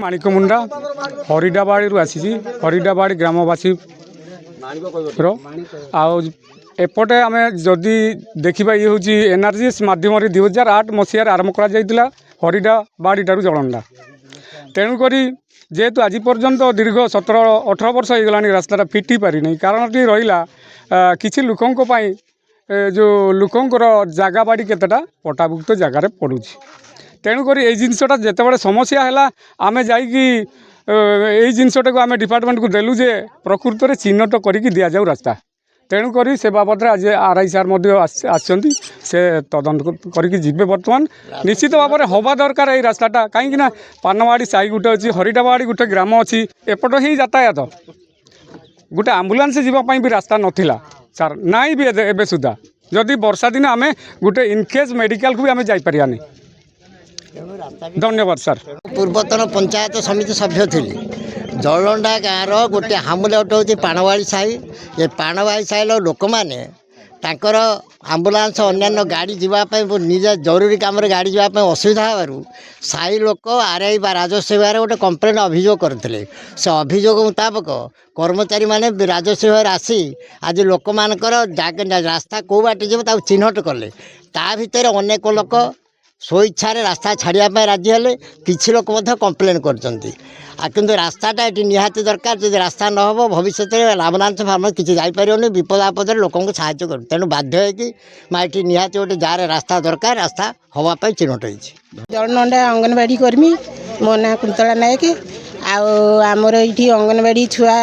माणिक मुंडा हरिडाबाड़ी आसी हरिडाबाड़ी ग्रामवासी एपटे आम जदि देखा ये हूँ एनआरजीएस मध्यम 2008 मसीह आरंभ कर हरिडाबाड़ी ठार जलंडा तेणुक जेहेतु आज पर्यंत दीर्घ 17-18 वर्ष हो गला रास्ता फिटी पारि नहीं कारण रहा किसी लोकों जो लोकंर जगह बाड़ी केतेटा पटाभुक्त जगार पड़ू तेणुक ये जिनसटा जिते समस्या है आम जाई जिनसटा को आम डिपार्टमेंट को देलु जे प्रकृत में चिन्हट करके दि जाऊ रास्ता तेणुक से बाबद आज आरआई सार आसछंती से तदंत करके जीवे बर्तमान निश्चित भाव में हवा दरकार ये रास्ताटा कहीं पानवाड़ी साई गोटे अच्छी हरिडाबाड़ी गोटे ग्राम अच्छी एपट ही यातायात गोटे आम्बुलांस जावाई भी रास्ता नाला सार नाई भी एबे सुधा जदि वर्षा दिन आम गोटे इनकेस मेडिकल को भी आम जापरियानी। धन्यवाद सर। पूर्वतन पंचायत समिति सभ्य थी जलंडा गाँव गोटे हामुलेट हूँ पाणवाड़ी साई ये पाणवाड़ी साई लोक मैंने तांकर आम्बुलांस अन्य गाड़ी जावाई निजे जरूरी कम गाड़ी जावाई असुविधा हो साई लोक आरआई बा राजस्व विभाग गोटे कंप्लेन अभियोग करते से अभियोग मुताबक कर्मचारी माने राजस्व विभाग आसी आज लोक मानकर रास्ता कौ बाटे जीव चिन्हट कले ता भितर अनेक लोक स्वेच्छा रास्ता छाड़ापी राजी हेले किसी लोक कंप्लेन कर रास्ताटा ये निहाती दरकार जो रास्ता न हो भविष्य में आम्बुलांस फार्म किसी जापरियोनी विपद आपद लोक साहय कर तेणु बाध्य होती निहाती गोटे जार रास्ता दरकार रास्ता हवापाई चिन्हट होती। जलंडा अंगनवाड़ी कर्मी मो ना कुंतला नायक आमर ये अंगनवाड़ी छुआ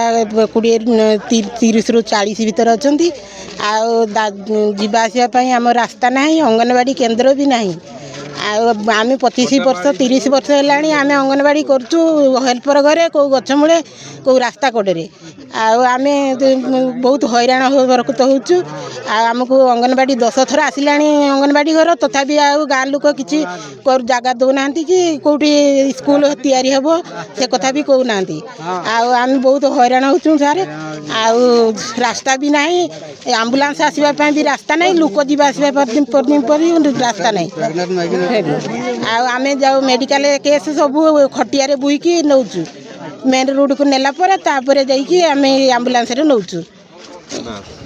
20-30 ରୁ 40 भितर अच्छा जावासवाई आम रास्ता ना अंगनवाड़ी केन्द्र भी ना आम 25 वर्ष 30 वर्ष है आम अंगनवाड़ी करूँ हेल्पर घरे कौ गछ मूले कौ रास्ता कड़े आम बहुत हैरान हरकत होचु आमको अंगनवाड़ी 10 थर आसला अंगनवाड़ी घर तथापि गाँ लोक किसी जगह दौना कि कौटी स्कूल तैयारी हम से कथा भी कहूना आम बहुत हैरान होचु सारे रास्ता भी ना आम्बुलांस आसवाई भी रास्ता ना लोक जावासवाई रास्ता ना आम जाऊ मेडिकल केस सब खटिया बुईकी नौचु मेन रोड को नेला पर तापर जाइए आम आम्बुलांस नौचु।